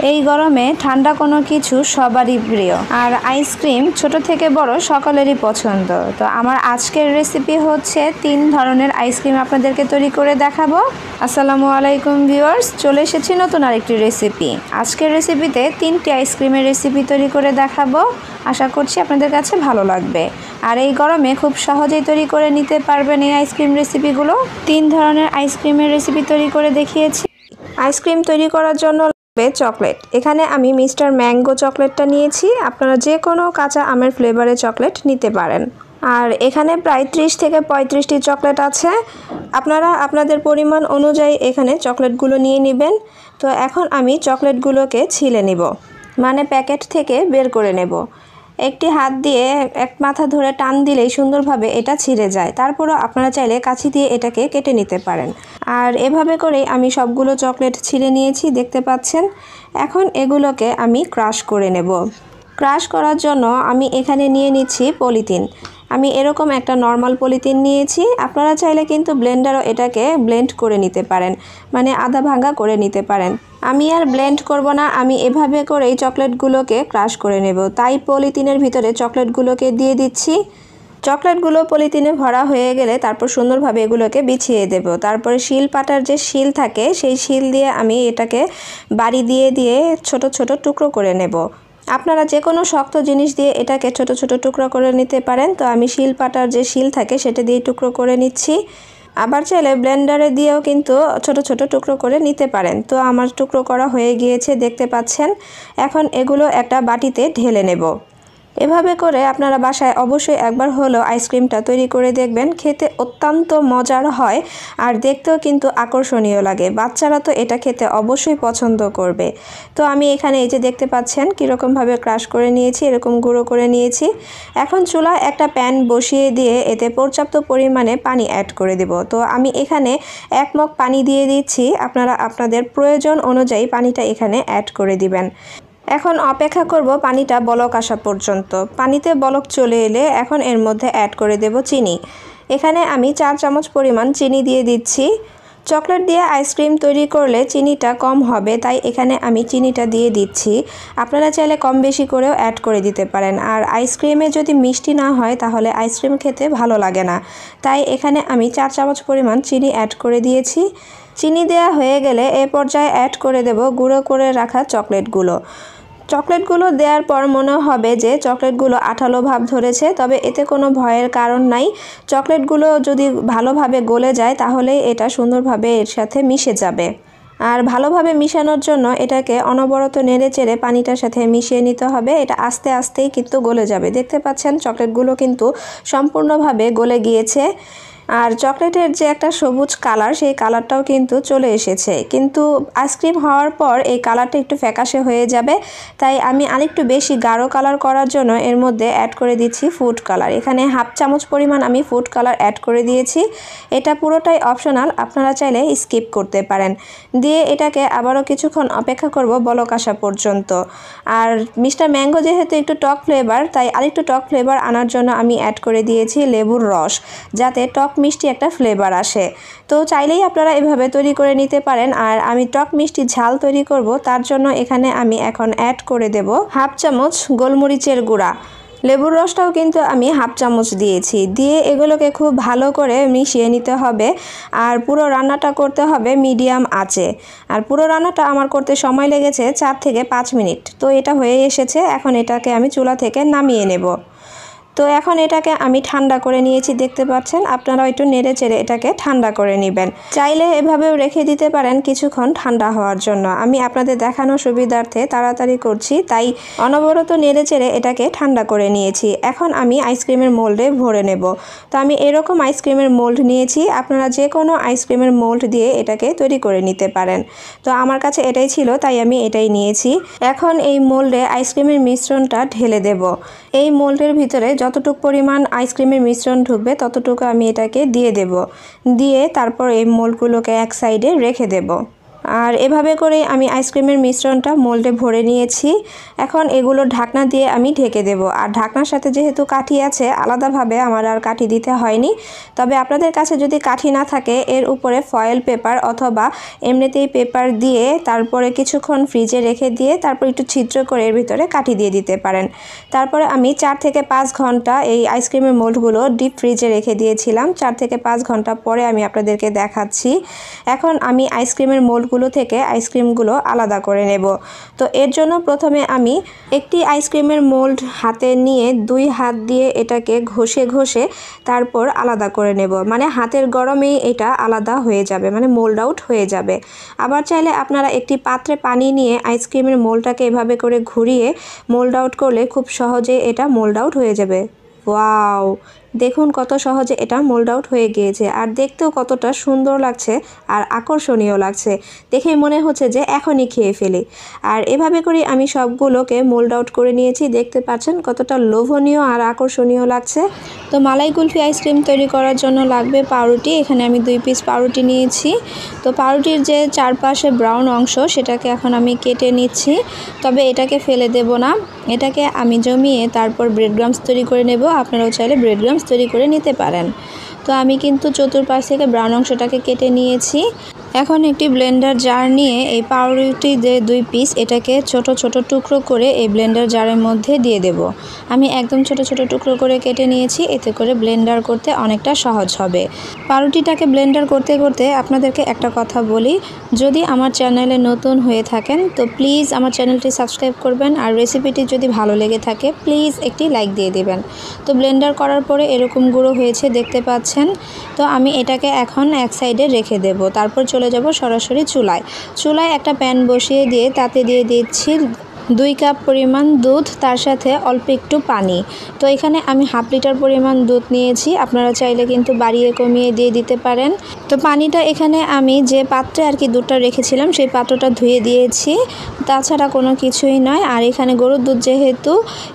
এই গরমে ঠান্ডা কোনো কিছু সবারই প্রিয়, আর আইসক্রিম ছোট থেকে বড় সকলেরই পছন্দ। তো আমার আজকের রেসিপি হচ্ছে 3 ধরনের আইসক্রিম আপনাদেরকে তৈরি করে দেখাবো। আসসালামু আলাইকুম ভিউয়ার্স, চলে এসেছি নতুন আরেকটি রেসিপি। আজকের রেসিপিতে 3টি আইসক্রিমের রেসিপি তৈরি করে দেখাবো। আশা করছি আপনাদের কাছে ভালো লাগবে। আর এই গরমে খুব সহজেই তৈরি করে নিতে পারবেন এই আইসক্রিম রেসিপিগুলো। 3 ধরনের আইসক্রিমের রেসিপি তৈরি করে দেখিয়েছি। আইসক্রিম তৈরি করার জন্য চকলেট, এখানে আমি মিস্টার ম্যাঙ্গো চকলেটটা নিয়েছি। আপনারা যে কোনো কাঁচা আমের ফ্লেভারের চকলেট নিতে পারেন। আর এখানে প্রায় 30 থেকে 35টি চকলেট আছে। আপনারা আপনাদের পরিমাণ অনুযায়ী এখানে চকলেটগুলো নিয়ে নেবেন। তো এখন আমি চকলেটগুলোকে ছিলে নিব, মানে প্যাকেট থেকে বের করে নেব। একটি হাত দিয়ে এক মাথা ধরে টান দিলেই সুন্দরভাবে এটা ছিঁড়ে যায়। তারপরও আপনারা চাইলে কাঁচি দিয়ে এটাকে কেটে নিতে পারেন। আর এভাবে করেই আমি সবগুলো চকলেট ছিঁড়ে নিয়েছি, দেখতে পাচ্ছেন। এখন এগুলোকে আমি ক্রাশ করে নেব। ক্রাশ করার জন্য আমি এখানে নিয়ে নিচ্ছি পলিথিন। আমি এরকম একটা নর্মাল পলিথিন নিয়েছি। আপনারা চাইলে কিন্তু ব্লেন্ডারও এটাকে ব্লেন্ড করে নিতে পারেন, মানে আধা ভাঙা করে নিতে পারেন। আমি আর ব্লেন্ড করব না, আমি এভাবে করেই চকলেটগুলোকে ক্রাশ করে নেব। তাই পলিথিনের ভিতরে চকলেটগুলোকে দিয়ে দিচ্ছি। চকলেটগুলো পলিথিনে ভরা হয়ে গেলে তারপর সুন্দরভাবে এগুলোকে বিছিয়ে দেব। তারপরে শিল পাটার যে শিল থাকে সেই শিল দিয়ে আমি এটাকে বাড়ি দিয়ে দিয়ে ছোট ছোট টুকরো করে নেব। আপনারা যে কোনো শক্ত জিনিস দিয়ে এটাকে ছোট ছোট টুকরো করে নিতে পারেন। তো আমি শিল পাটার যে শিল থাকে সেটা দিয়ে টুকরো করে নিচ্ছি। আবার চাইলে ব্লেন্ডারে দিয়েও কিন্তু ছোট ছোট টুকরো করে নিতে পারেন। তো আমার টুকরো করা হয়ে গিয়েছে, দেখতে পাচ্ছেন। এখন এগুলো একটা বাটিতে ঢেলে নেব। এভাবে করে আপনারা বাসায় অবশ্যই একবার হলেও আইসক্রিমটা তৈরি করে দেখবেন। খেতে অত্যন্ত মজার হয় আর দেখতেও কিন্তু আকর্ষণীয় লাগে। বাচ্চারা তো এটা খেতে অবশ্যই পছন্দ করবে। তো আমি এখানে এই যে দেখতে পাচ্ছেন কীরকমভাবে ক্রাশ করে নিয়েছি, এরকম গুঁড়ো করে নিয়েছি। এখন চুলায় একটা প্যান বসিয়ে দিয়ে এতে পর্যাপ্ত পরিমাণে পানি অ্যাড করে দেব। তো আমি এখানে 1 মগ পানি দিয়ে দিচ্ছি। আপনারা আপনাদের প্রয়োজন অনুযায়ী পানিটা এখানে অ্যাড করে দিবেন। এখন অপেক্ষা করব পানিটা বলক আসা পর্যন্ত। পানিতে বলক চলে এলে এখন এর মধ্যে অ্যাড করে দেব চিনি। এখানে আমি 4 চামচ পরিমাণ চিনি দিয়ে দিচ্ছি। চকলেট দিয়ে আইসক্রিম তৈরি করলে চিনিটা কম হবে, তাই এখানে আমি চিনিটা দিয়ে দিচ্ছি। আপনারা চাইলে কম বেশি করেও অ্যাড করে দিতে পারেন। আর আইসক্রিমে যদি মিষ্টি না হয় তাহলে আইসক্রিম খেতে ভালো লাগে না। তাই এখানে আমি 4 চামচ পরিমাণ চিনি অ্যাড করে দিয়েছি। চিনি দেওয়া হয়ে গেলে এ পর্যায়ে অ্যাড করে দেব গুঁড়ো করে রাখা চকলেটগুলো। চকলেটগুলো দেওয়ার পর মনে হবে যে চকলেটগুলো আঠালো ভাব ধরেছে, তবে এতে কোনো ভয়ের কারণ নাই। চকলেটগুলো যদি ভালোভাবে গলে যায় তাহলে এটা সুন্দরভাবে এর সাথে মিশে যাবে। আর ভালোভাবে মিশানোর জন্য এটাকে অনবরত নেড়ে চেড়ে পানিটার সাথে মিশিয়ে নিতে হবে। এটা আস্তে আস্তেই কিন্তু গলে যাবে। দেখতে পাচ্ছেন চকলেটগুলো কিন্তু সম্পূর্ণভাবে গলে গিয়েছে। আর চকলেটের যে একটা সবুজ কালার, সেই কালারটাও কিন্তু চলে এসেছে। কিন্তু আইসক্রিম হওয়ার পর এই কালারটা একটু ফ্যাকাশে হয়ে যাবে। তাই আমি আরেকটু বেশি গাঢ় কালার করার জন্য এর মধ্যে অ্যাড করে দিচ্ছি ফুড কালার। এখানে 1/2 চামচ পরিমাণ আমি ফুড কালার অ্যাড করে দিয়েছি। এটা পুরোটাই অপশনাল, আপনারা চাইলে স্কিপ করতে পারেন। দিয়ে এটাকে আবারও কিছুক্ষণ অপেক্ষা করব বলক আসা পর্যন্ত। আর মিস্টার ম্যাঙ্গো যেহেতু একটু টক ফ্লেভার, তাই আরেকটু টক ফ্লেভার আনার জন্য আমি অ্যাড করে দিয়েছি লেবুর রস, যাতে টক মিষ্টি একটা ফ্লেভার আসে। তো চাইলেই আপনারা এভাবে তৈরি করে নিতে পারেন। আর আমি টক মিষ্টি ঝাল তৈরি করব, তার জন্য এখানে আমি এখন অ্যাড করে দেব 1/2 চামচ গোলমরিচের গুঁড়া। লেবুর রসটাও কিন্তু আমি 1/2 চামচ দিয়েছি। দিয়ে এগুলোকে খুব ভালো করে মিশিয়ে নিতে হবে। আর পুরো রান্নাটা করতে হবে মিডিয়াম আঁচে। আর পুরো রান্নাটা আমার করতে সময় লেগেছে 4 থেকে 5 মিনিট। তো এটা হয়ে এসেছে, এখন এটাকে আমি চুলা থেকে নামিয়ে নেব। তো এখন এটাকে আমি ঠান্ডা করে নিয়েছি, দেখতে পাচ্ছেন। আপনারা একটু নেড়ে চেড়ে এটাকে ঠান্ডা করে নেবেন। চাইলে এভাবেও রেখে দিতে পারেন কিছুক্ষণ ঠান্ডা হওয়ার জন্য। আমি আপনাদের দেখানোর সুবিধার্থে তাড়াতাড়ি করছি, তাই অনবরত নেড়ে চেড়ে এটাকে ঠান্ডা করে নিয়েছি। এখন আমি আইসক্রিমের মোল্ডে ভরে নেব। তো আমি এরকম আইসক্রিমের মোল্ড নিয়েছি। আপনারা যে কোনো আইসক্রিমের মোল্ড দিয়ে এটাকে তৈরি করে নিতে পারেন। তো আমার কাছে এটাই ছিল, তাই আমি এটাই নিয়েছি। এখন এই মোল্ডে আইসক্রিমের মিশ্রণটা ঢেলে দেব। এই মোল্ডের ভিতরে যতটুকু পরিমাণ আইসক্রিমের মিশ্রণ ঢুকবে ততটুকু আমি এটাকে দিয়ে দেব। দিয়ে তারপর এই মোল্ডগুলোকে এক সাইডে রেখে দেব। আর এভাবে করে আমি আইসক্রিমের মিশ্রণটা মোল্ডে ভরে নিয়েছি। এখন এগুলো ঢাকনা দিয়ে আমি ঢেকে দেব। আর ঢাকনার সাথে যেহেতু কাঠি আছে, আলাদাভাবে আমার আর কাঠি দিতে হয়নি। তবে আপনাদের কাছে যদি কাঠি না থাকে, এর উপরে ফয়েল পেপার অথবা এমনিতেই পেপার দিয়ে তারপরে কিছুক্ষণ ফ্রিজে রেখে দিয়ে তারপর একটু ছিদ্র করে এর ভিতরে কাঠি দিয়ে দিতে পারেন। তারপরে আমি 4 থেকে 5 ঘন্টা এই আইসক্রিমের মোল্ডগুলো ডিপ ফ্রিজে রেখে দিয়েছিলাম। 4 থেকে 5 ঘন্টা পরে আমি আপনাদেরকে দেখাচ্ছি। এখন আমি আইসক্রিমের মোল্ডগুলো থেকে আইসক্রিমগুলো আলাদা করে নেব। তো এর জন্য প্রথমে আমি একটি আইসক্রিমের মোল্ড হাতে নিয়ে 2 হাত দিয়ে এটাকে ঘষে ঘষে তারপর আলাদা করে নেব। মানে হাতের গরমেই এটা আলাদা হয়ে যাবে, মানে মোল্ড আউট হয়ে যাবে। আবার চাইলে আপনারা একটি পাত্রে পানি নিয়ে আইসক্রিমের মোল্ডটাকে এভাবে করে ঘুরিয়ে মোল্ড আউট করলে খুব সহজে এটা মোল্ড আউট হয়ে যাবে। ওয়াও, দেখুন কত সহজে এটা মোল্ড আউট হয়ে গিয়েছে আর দেখতেও কতটা সুন্দর লাগছে আর আকর্ষণীয় লাগছে। দেখেই মনে হচ্ছে যে এখনই খেয়ে ফেলি। আর এভাবে করে আমি সবগুলোকে মোল্ড আউট করে নিয়েছি। দেখতে পাচ্ছেন কতটা লোভনীয় আর আকর্ষণীয় লাগছে। তো মালাই কুলফি আইসক্রিম তৈরি করার জন্য লাগবে পাউরুটি। এখানে আমি 2 পিস পাউরুটি নিয়েছি। তো পাউরুটির যে চারপাশে ব্রাউন অংশ সেটাকে এখন আমি কেটে নিচ্ছি। তবে এটাকে ফেলে দেব না, এটাকে আমি জমিয়ে তারপর ব্রেড ক্রাম্বস তৈরি করে নেব। আপনারাও চাইলে ব্রেড ক্রাম্বস তৈরি করে নিতে পারেন। তো আমি কিন্তু চতুর্পাশ থেকে ব্রাউন অংশটাকে কেটে নিয়েছি। এখন একটি ব্লেন্ডার জার নিয়ে এই পাউরুটি যে 2 পিস এটাকে ছোট ছোট টুকরো করে এই ব্লেন্ডার জারের মধ্যে দিয়ে দেব। আমি একদম ছোট ছোট টুকরো করে কেটে নিয়েছি, এতে করে ব্লেন্ডার করতে অনেকটা সহজ হবে। পাউরুটিটাকে ব্লেন্ডার করতে করতে আপনাদেরকে একটা কথা বলি, যদি আমার চ্যানেলে নতুন হয়ে থাকেন তো প্লিজ আমার চ্যানেলটি সাবস্ক্রাইব করবেন। আর রেসিপিটি যদি ভালো লেগে থাকে প্লিজ একটি লাইক দিয়ে দেবেন। তো ব্লেন্ডার করার পরে এরকম গুঁড়ো হয়েছে দেখতে পাচ্ছেন। তো আমি এটাকে এখন এক সাইডে রেখে দেব। তারপর চলে যাব সরাসরি চুলায় একটা প্যান বসিয়ে দিয়ে তাতে দিয়ে দিচ্ছি 2 কাপ পরিমাণ দুধ, তার সাথে অল্প একটু পানি। তো এখানে আমি হাফ লিটার পরিমাণ দুধ নিয়েছি, আপনারা চাইলে কিন্তু বাড়িয়ে কমিয়ে দিয়ে দিতে পারেন। তো পানিটা এখানে আমি যে পাত্রে আর কি দুধটা রেখেছিলাম সেই পাত্রটা ধুয়ে দিয়েছি, তাছাড়া কোনো কিছুই নয়। আর এখানে গরুর দুধ যেহেতু,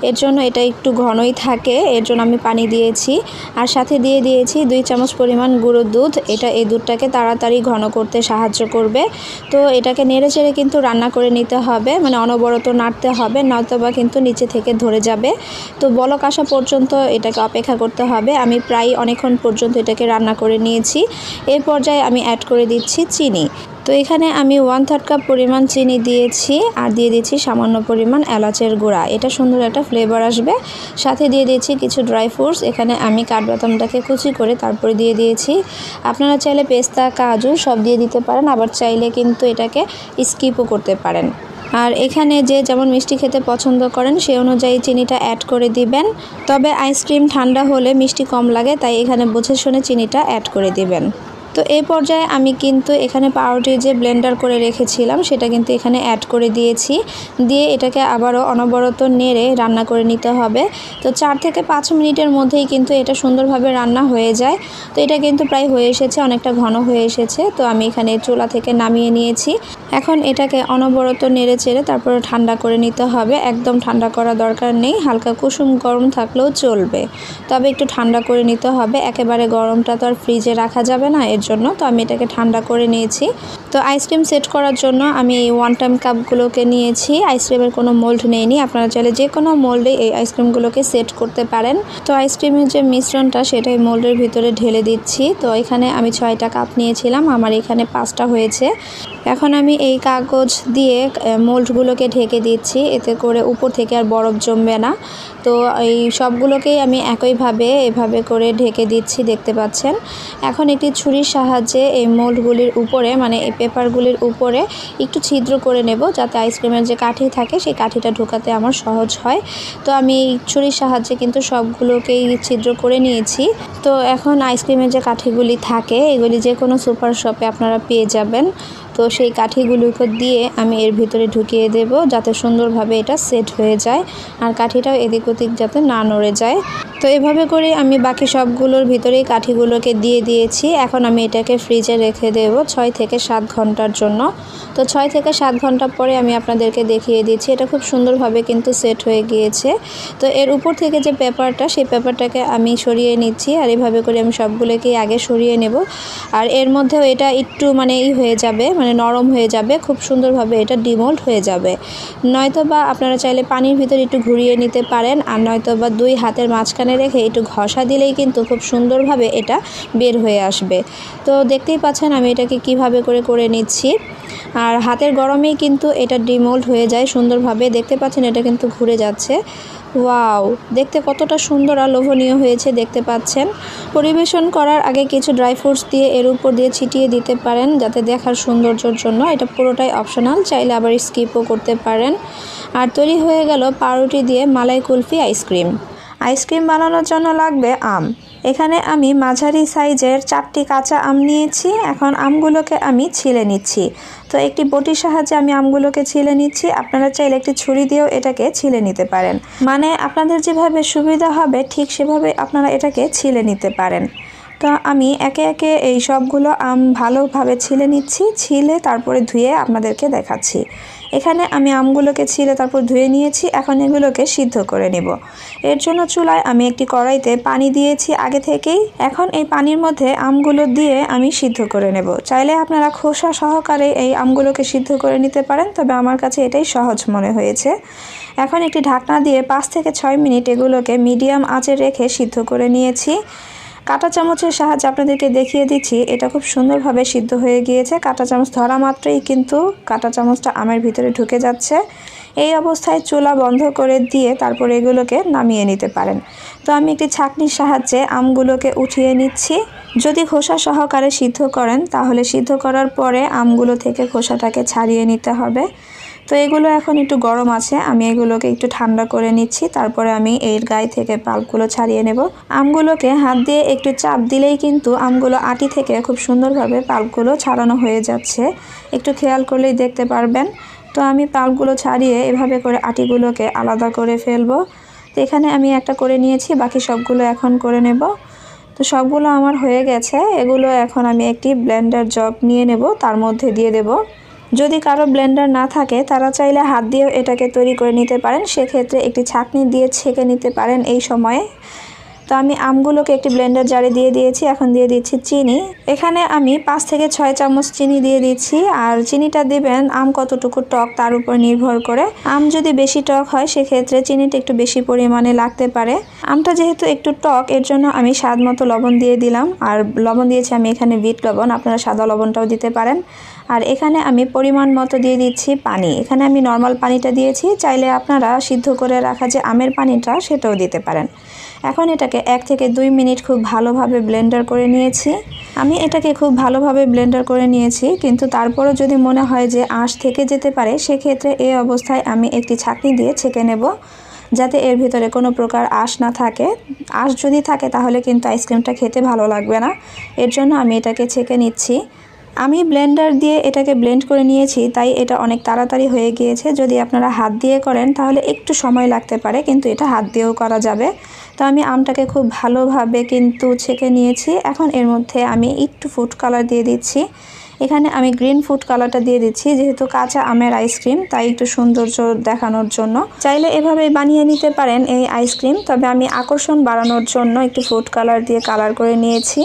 এর জন্য এটা একটু ঘনই থাকে, এর জন্য আমি পানি দিয়েছি। আর সাথে দিয়ে দিয়েছি 2 চামচ পরিমাণ গুঁড়ো দুধ। এটা এই দুধটাকে তাড়াতাড়ি ঘন করতে সাহায্য করবে। তো এটাকে নেড়ে চেড়ে কিন্তু রান্না করে নিতে হবে, মানে অনবরত নাড়তে হবে, নয়তোবা কিন্তু নিচে থেকে ধরে যাবে। তো বলক আসা পর্যন্ত এটাকে অপেক্ষা করতে হবে। আমি প্রায় অনেকক্ষণ পর্যন্ত এটাকে রান্না করে নিয়েছি। এই পর্যায়ে আমি অ্যাড করে দিচ্ছি চিনি। তো এখানে আমি 1/3 কাপ পরিমাণ চিনি দিয়েছি আর দিয়ে দিচ্ছি সামান্য পরিমাণ এলাচের গুঁড়া, এটা সুন্দর একটা ফ্লেভার আসবে। সাথে দিয়ে দিয়েছি কিছু ড্রাই ফ্রুটস, এখানে আমি কাঠবাদামটাকে কুচি করে তারপরে দিয়ে দিয়েছি। আপনারা চাইলে পেস্তা কাজু সব দিয়ে দিতে পারেন, আবার চাইলে কিন্তু এটাকে স্কিপও করতে পারেন। আর এখানে যে যেমন মিষ্টি খেতে পছন্দ করেন সেই অনুযায়ী চিনিটা অ্যাড করে দিবেন। তবে আইসক্রিম ঠান্ডা হলে মিষ্টি কম লাগে, তাই এখানে বুঝে শুনে চিনিটা অ্যাড করে দিবেন। তো এই পর্যায়ে আমি কিন্তু এখানে পাউরুটি যে ব্লেন্ডার করে রেখেছিলাম সেটা কিন্তু এখানে অ্যাড করে দিয়েছি। দিয়ে এটাকে আবারও অনবরত নেড়ে রান্না করে নিতে হবে। তো 4 থেকে 5 মিনিটের মধ্যেই কিন্তু এটা সুন্দরভাবে রান্না হয়ে যায়। তো এটা কিন্তু প্রায় হয়ে এসেছে, অনেকটা ঘন হয়ে এসেছে। তো আমি এখানে চুলা থেকে নামিয়ে নিয়েছি। এখন এটাকে অনবরত নেড়ে চেড়ে তারপরে ঠান্ডা করে নিতে হবে। একদম ঠান্ডা করা দরকার নেই, হালকা কুসুম গরম থাকলেও চলবে, তবে একটু ঠান্ডা করে নিতে হবে। একেবারে গরমটা তো আর ফ্রিজে রাখা যাবে না, এর জন্য তো আমি এটাকে ঠান্ডা করে নিয়েছি। তো আইসক্রিম সেট করার জন্য আমি এই 1 টাইম কাপগুলোকে নিয়েছি, আইসক্রিমের কোনো মোল্ড নেইনি। আপনারা চাইলে যে কোনো মোল্ডে এই আইসক্রিমগুলোকে সেট করতে পারেন। তো আইসক্রিমের যে মিশ্রণটা সেটাই মোল্ডের ভিতরে ঢেলে দিচ্ছি। তো এখানে আমি 6টা কাপ নিয়েছিলাম, আমার এখানে 5টা হয়েছে। এখন আমি এই কাগজ দিয়ে মোল্ডগুলোকে ঢেকে দিচ্ছি, এতে করে উপর থেকে আর বরফ জমবে না। তো এই সবগুলোকেই আমি একইভাবে এভাবে করে ঢেকে দিচ্ছি, দেখতে পাচ্ছেন। এখন একটি ছুরির সাহায্যে এই মোল্ডগুলির উপরে, মানে এই পেপারগুলির উপরে একটু ছিদ্র করে নেব, যাতে আইসক্রিমের যে কাঠি থাকে সেই কাঠিটা ঢোকাতে আমার সহজ হয়। তো আমি এই ছুরির সাহায্যে কিন্তু সবগুলোকেই ছিদ্র করে নিয়েছি। তো এখন আইসক্রিমের যে কাঠিগুলি থাকে এগুলি যে কোনো সুপার শপে আপনারা পেয়ে যাবেন। তো সেই কাঠিগুলোকে দিয়ে আমি এর ভিতরে ঢুকিয়ে দেব, যাতে সুন্দরভাবে এটা সেট হয়ে যায় আর কাঠিটাও এদিক ওদিক যাতে না নড়ে যায়। তো এভাবে করে আমি বাকি সবগুলোর ভিতরেই কাঠিগুলোকে দিয়ে দিয়েছি। এখন আমি এটাকে ফ্রিজে রেখে দেব 6 থেকে 7 ঘন্টার জন্য। তো 6 থেকে 7 ঘন্টা পরে আমি আপনাদেরকে দেখিয়ে দিচ্ছি, এটা খুব সুন্দরভাবে কিন্তু সেট হয়ে গিয়েছে। তো এর উপর থেকে যে পেপারটা, সেই পেপারটাকে আমি সরিয়ে নিচ্ছি, আর এভাবে করে আমি সবগুলোকেই আগে সরিয়ে নেব। আর এর মধ্যেও এটা একটু মানে হয়ে যাবে, মানে নরম হয়ে যাবে, খুব সুন্দরভাবে এটা ডিমোল্ড হয়ে যাবে। নয়তোবা আপনারা চাইলে পানির ভিতরে একটু ঘুরিয়ে নিতে পারেন, আর নয়তোবা 2 হাতের মাঝখানে রেখে একটু ঘষা দিলেই কিন্তু খুব সুন্দরভাবে এটা বের হয়ে আসবে। তো দেখতেই পাচ্ছেন আমি এটাকে কিভাবে করে নিচ্ছি। আর হাতের গরমেই কিন্তু এটা ডিমোল্ড হয়ে যায় সুন্দরভাবে। দেখতে পাচ্ছেন এটা কিন্তু ঘুরে যাচ্ছে। ওয়াও, দেখতে কতটা সুন্দর আর লোভনীয় হয়েছে দেখতে পাচ্ছেন। পরিবেশন করার আগে কিছু ড্রাই ফ্রুটস দিয়ে এর উপর দিয়ে ছিটিয়ে দিতে পারেন যাতে দেখার সৌন্দর্যের জন্য। এটা পুরোটাই অপশনাল, চাইলে আবার স্কিপও করতে পারেন। আর তৈরি হয়ে গেল পাউরুটি দিয়ে মালাই কুলফি আইসক্রিম। আইসক্রিম বানানোর জন্য লাগবে আম। এখানে আমি মাঝারি সাইজের 4টি কাঁচা আম নিয়েছি। এখন আমগুলোকে আমি ছিলে নিচ্ছি। তো একটি বটির সাহায্যে আমি আমগুলোকে ছিলে নিচ্ছি। আপনারা চাইলে একটি ছুরি দিয়েও এটাকে ছিলে নিতে পারেন, মানে আপনাদের যেভাবে সুবিধা হবে ঠিক সেভাবে আপনারা এটাকে ছিলে নিতে পারেন। তো আমি একে একে এই সবগুলো আম ভালোভাবে ছিলে নিচ্ছি, ছিলে তারপরে ধুয়ে আপনাদেরকে দেখাচ্ছি। এখানে আমি আমগুলোকে ছিলে তারপর ধুয়ে নিয়েছি। এখন এগুলোকে সিদ্ধ করে নেব। এর জন্য চুলায় আমি একটি কড়াইতে পানি দিয়েছি আগে থেকেই। এখন এই পানির মধ্যে আমগুলো দিয়ে আমি সিদ্ধ করে নেব। চাইলে আপনারা খোসা সহকারে এই আমগুলোকে সিদ্ধ করে নিতে পারেন, তবে আমার কাছে এটাই সহজ মনে হয়েছে। এখন একটি ঢাকনা দিয়ে 5 থেকে 6 মিনিট এগুলোকে মিডিয়াম আঁচে রেখে সিদ্ধ করে নিয়েছি। কাঁটা চামচের সাহায্যে আপনাদেরকে দেখিয়ে দিচ্ছি, এটা খুব সুন্দরভাবে সিদ্ধ হয়ে গিয়েছে। কাঁটা চামচ ধরা মাত্রই কিন্তু কাঁটা চামচটা আমের ভিতরে ঢুকে যাচ্ছে। এই অবস্থায় চুলা বন্ধ করে দিয়ে তারপর এগুলোকে নামিয়ে নিতে পারেন। তো আমি একটি ছাঁকনির সাহায্যে আমগুলোকে উঠিয়ে নিচ্ছি। যদি খোসা সহকারে সিদ্ধ করেন তাহলে সিদ্ধ করার পরে আমগুলো থেকে খোসাটাকে ছাড়িয়ে নিতে হবে। তো এগুলো এখন একটু গরম আছে, আমি এগুলোকে একটু ঠান্ডা করে নিচ্ছি। তারপরে আমি এর গায়ে থেকে পাল্পগুলো ছাড়িয়ে নেব। আমগুলোকে হাত দিয়ে একটু চাপ দিলেই কিন্তু আমগুলো আটি থেকে খুব সুন্দরভাবে পাল্পগুলো ছাড়ানো হয়ে যাচ্ছে। একটু খেয়াল করলেই দেখতে পারবেন। তো আমি পাল্পগুলো ছাড়িয়ে এভাবে করে আটিগুলোকে আলাদা করে ফেলবো। তো এখানে আমি একটা করে নিয়েছি, বাকি সবগুলো এখন করে নেব। তো সবগুলো আমার হয়ে গেছে। এগুলো এখন আমি একটি ব্লেন্ডার জগ নিয়ে নেব, তার মধ্যে দিয়ে দেব। যদি কারো ব্লেন্ডার না থাকে তারা চাইলে হাত দিয়েও এটাকে তৈরি করে নিতে পারেন, সেক্ষেত্রে একটি ছাঁকনি দিয়ে ছেঁকে নিতে পারেন এই সময়ে। তো আমি আমগুলোকে একটি ব্লেন্ডার জারে দিয়ে দিয়েছি। এখন দিয়ে দিচ্ছি চিনি। এখানে আমি 5 থেকে 6 চামচ চিনি দিয়ে দিচ্ছি। আর চিনিটা দিবেন আম কতটুকু টক তার উপর নির্ভর করে। আম যদি বেশি টক হয় সেক্ষেত্রে চিনিটা একটু বেশি পরিমাণে লাগতে পারে। আমটা যেহেতু একটু টক এর জন্য আমি স্বাদ মতো লবণ দিয়ে দিলাম। আর লবণ দিয়েছি আমি এখানে বিট লবণ, আপনারা সাদা লবণটাও দিতে পারেন। আর এখানে আমি পরিমাণ মতো দিয়ে দিচ্ছি পানি। এখানে আমি নর্মাল পানিটা দিয়েছি, চাইলে আপনারা সিদ্ধ করে রাখা যে আমের পানিটা সেটাও দিতে পারেন। এখন এটাকে 1 থেকে 2 মিনিট খুব ভালোভাবে ব্লেন্ডার করে নিয়েছি। আমি এটাকে খুব ভালোভাবে ব্লেন্ডার করে নিয়েছি, কিন্তু তারপরও যদি মনে হয় যে আঁশ থেকে যেতে পারে সেক্ষেত্রে এই অবস্থায় আমি একটি ছাঁকনি দিয়ে ছেঁকে নেব, যাতে এর ভিতরে কোনো প্রকার আঁশ না থাকে। আঁশ যদি থাকে তাহলে কিন্তু আইসক্রিমটা খেতে ভালো লাগবে না। এর জন্য আমি এটাকে ছেঁকে নিচ্ছি। আমি ব্লেন্ডার দিয়ে এটাকে ব্লেন্ড করে নিয়েছি, তাই এটা অনেক তাড়াতাড়ি হয়ে গিয়েছে। যদি আপনারা হাত দিয়ে করেন তাহলে একটু সময় লাগতে পারে, কিন্তু এটা হাত দিয়েও করা যাবে। তো আমি আমটাকে খুব ভালোভাবে কিন্তু ছেঁকে নিয়েছি। এখন এর মধ্যে আমি একটু ফুড কালার দিয়ে দিচ্ছি। এখানে আমি গ্রিন ফুড কালারটা দিয়ে দিচ্ছি, যেহেতু কাঁচা আমের আইসক্রিম তাই একটু সৌন্দর্য দেখানোর জন্য। চাইলে এভাবে বানিয়ে নিতে পারেন এই আইসক্রিম, তবে আমি আকর্ষণ বাড়ানোর জন্য একটু ফুড কালার দিয়ে কালার করে নিয়েছি।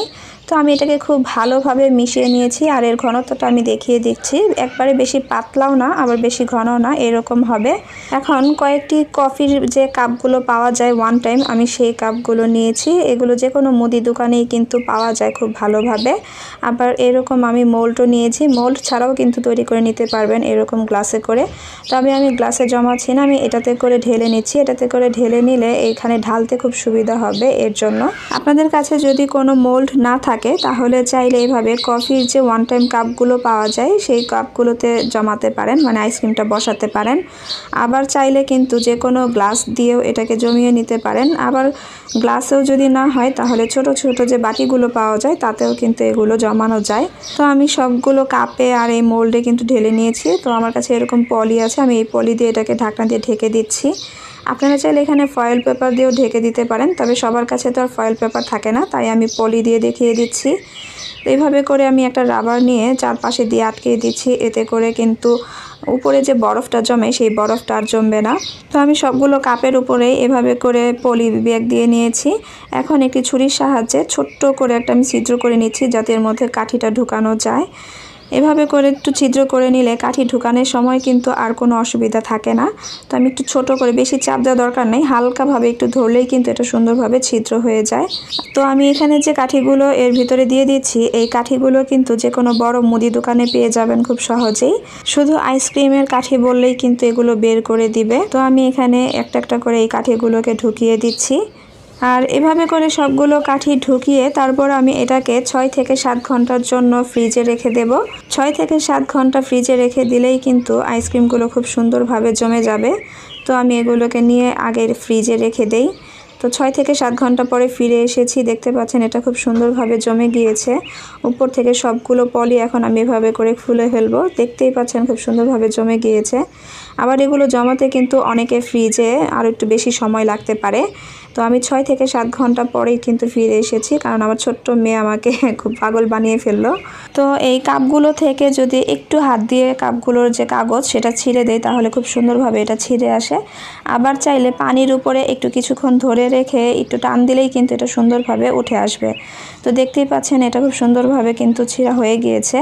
তো আমি এটাকে খুব ভালোভাবে মিশিয়ে নিয়েছি। আর এর ঘনত্বটা আমি দেখিয়ে দিচ্ছি, একবারে বেশি পাতলাও না আবার বেশি ঘনও না, এরকম হবে। এখন কয়েকটি কফির যে কাপগুলো পাওয়া যায় ওয়ান টাইম, আমি সেই কাপগুলো নিয়েছি। এগুলো যে কোনো মুদি দোকানেই কিন্তু পাওয়া যায় খুব ভালোভাবে। আবার এরকম আমি মোল্ডও নিয়েছি, মোল্ড ছাড়াও কিন্তু তৈরি করে নিতে পারবেন এরকম গ্লাসে করে। তবে আমি গ্লাসে জমাচ্ছি না, আমি এটাতে করে ঢেলে নিচ্ছি। এটাতে করে ঢেলে নিলে এখানে ঢালতে খুব সুবিধা হবে। এর জন্য আপনাদের কাছে যদি কোনো মোল্ড না থাকে তাহলে চাইলে এইভাবে কফির যে ওয়ান টাইম কাপগুলো পাওয়া যায় সেই কাপগুলোতে জমাতে পারেন, মানে আইসক্রিমটা বসাতে পারেন। আবার চাইলে কিন্তু যে কোনো গ্লাস দিয়েও এটাকে জমিয়ে নিতে পারেন। আবার গ্লাসেও যদি না হয় তাহলে ছোট ছোট যে বাটিগুলো পাওয়া যায় তাতেও কিন্তু এগুলো জমানো যায়। তো আমি সবগুলো কাপে আর এই মোল্ডে কিন্তু ঢেলে নিয়েছি। তো আমার কাছে এরকম পলি আছে, আমি এই পলি দিয়ে এটাকে ঢাকনা দিয়ে ঢেকে দিচ্ছি। আপনারা চাইলে এখানে ফয়েল পেপার দিয়েও ঢেকে দিতে পারেন, তবে সবার কাছে তো আর ফয়েল পেপার থাকে না, তাই আমি পলি দিয়ে দেখিয়ে দিচ্ছি। এইভাবে করে আমি একটা রাবার নিয়ে চারপাশে দিয়ে আটকে দিচ্ছি, এতে করে কিন্তু উপরে যে বরফটা জমে সেই বরফটা আর জমবে না। তো আমি সবগুলো কাপের উপরে এভাবে করে পলি ব্যাগ দিয়ে নিয়েছি। এখন একটি ছুরির সাহায্যে ছোট্ট করে একটা আমি ছিদ্র করে নিচ্ছি, যাতে এর মধ্যে কাঠিটা ঢুকানো যায়। এভাবে করে একটু ছিদ্র করে নিলে কাঠি ঢুকানোর সময় কিন্তু আর কোনো অসুবিধা থাকে না। তো আমি একটু ছোট করে, বেশি চাপ দেওয়ার দরকার নেই, হালকাভাবে একটু ধরলেই কিন্তু এটা সুন্দরভাবে ছিদ্র হয়ে যায়। তো আমি এখানে যে কাঠিগুলো এর ভিতরে দিয়ে দিচ্ছি, এই কাঠিগুলো কিন্তু যে কোনো বড় মুদি দোকানে পেয়ে যাবেন খুব সহজেই। শুধু আইসক্রিমের কাঠি বললেই কিন্তু এগুলো বের করে দিবে। তো আমি এখানে একটা একটা করে এই কাঠিগুলোকে ঢুকিয়ে দিচ্ছি। আর এভাবে করে সবগুলো কাঠি ঢুকিয়ে তারপর আমি এটাকে 6 থেকে 7 ঘন্টার জন্য ফ্রিজে রেখে দেব। 6 থেকে 7 ঘন্টা ফ্রিজে রেখে দিলেই কিন্তু আইসক্রিমগুলো খুব সুন্দরভাবে জমে যাবে। তো আমি এগুলোকে নিয়ে আগে ফ্রিজে রেখে দেই। তো 6 থেকে 7 ঘন্টা পরে ফিরে এসেছি, দেখতে পাচ্ছেন এটা খুব সুন্দরভাবে জমে গিয়েছে। উপর থেকে সবগুলো পলি এখন আমি এভাবে করে খুলে ফেলবো। দেখতেই পাচ্ছেন খুব সুন্দরভাবে জমে গিয়েছে। আবার এগুলো জমাতে কিন্তু অনেকে ফ্রিজে আরও একটু বেশি সময় লাগতে পারে। তো আমি 6 থেকে 7 ঘন্টা পরেই কিন্তু ফিরে এসেছি, কারণ আমার ছোট্ট মেয়ে আমাকে খুব পাগল বানিয়ে ফেললো। তো এই কাপগুলো থেকে যদি একটু হাত দিয়ে কাপগুলোর যে কাগজ সেটা ছিঁড়ে দেয় তাহলে খুব সুন্দরভাবে এটা ছিঁড়ে আসে। আবার চাইলে পানির উপরে একটু কিছুক্ষণ ধরে রেখে একটু টান দিলেই কিন্তু এটা সুন্দরভাবে উঠে আসবে। তো দেখতেই পাচ্ছেন এটা খুব সুন্দরভাবে কিন্তু ছিঁড়া হয়ে গিয়েছে।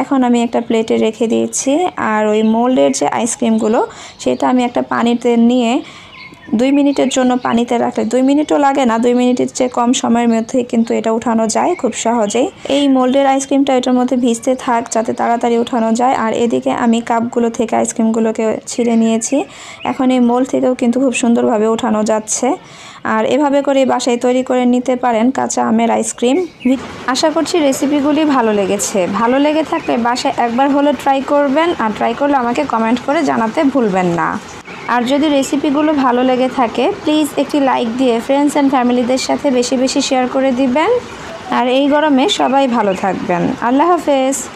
এখন আমি একটা প্লেটে রেখে দিয়েছি। আর ওই মোল্ডের যে আইসক্রিমগুলো সেটা আমি একটা পানিতে নিয়ে 2 মিনিটের জন্য পানিতে রাখলে, 2 মিনিটও লাগে না, 2 মিনিটের চেয়ে কম সময়ের মধ্যেই কিন্তু এটা উঠানো যায় খুব সহজেই। এই মোল্ডের আইসক্রিমটা এটার মধ্যে ভিজতে থাক যাতে তাড়াতাড়ি উঠানো যায়। আর এদিকে আমি কাপগুলো থেকে আইসক্রিমগুলোকে ছিঁড়ে নিয়েছি। এখন এই মোল্ড থেকেও কিন্তু খুব সুন্দরভাবে উঠানো যাচ্ছে। আর এভাবে করে বাসায় তৈরি করে নিতে পারেন কাঁচা আমের আইসক্রিম। আশা করছি রেসিপিগুলি ভালো লেগেছে। ভালো লেগে থাকলে বাসায় একবার হলে ট্রাই করবেন, আর ট্রাই করলে আমাকে কমেন্ট করে জানাতে ভুলবেন না। আর যদি রেসিপিগুলো ভালো লেগে থাকে প্লিজ একটি লাইক দিয়ে ফ্রেন্ডস অ্যান্ড ফ্যামিলিদের সাথে বেশি বেশি শেয়ার করে দিবেন। আর এই গরমে সবাই ভালো থাকবেন। আল্লাহ হাফেজ।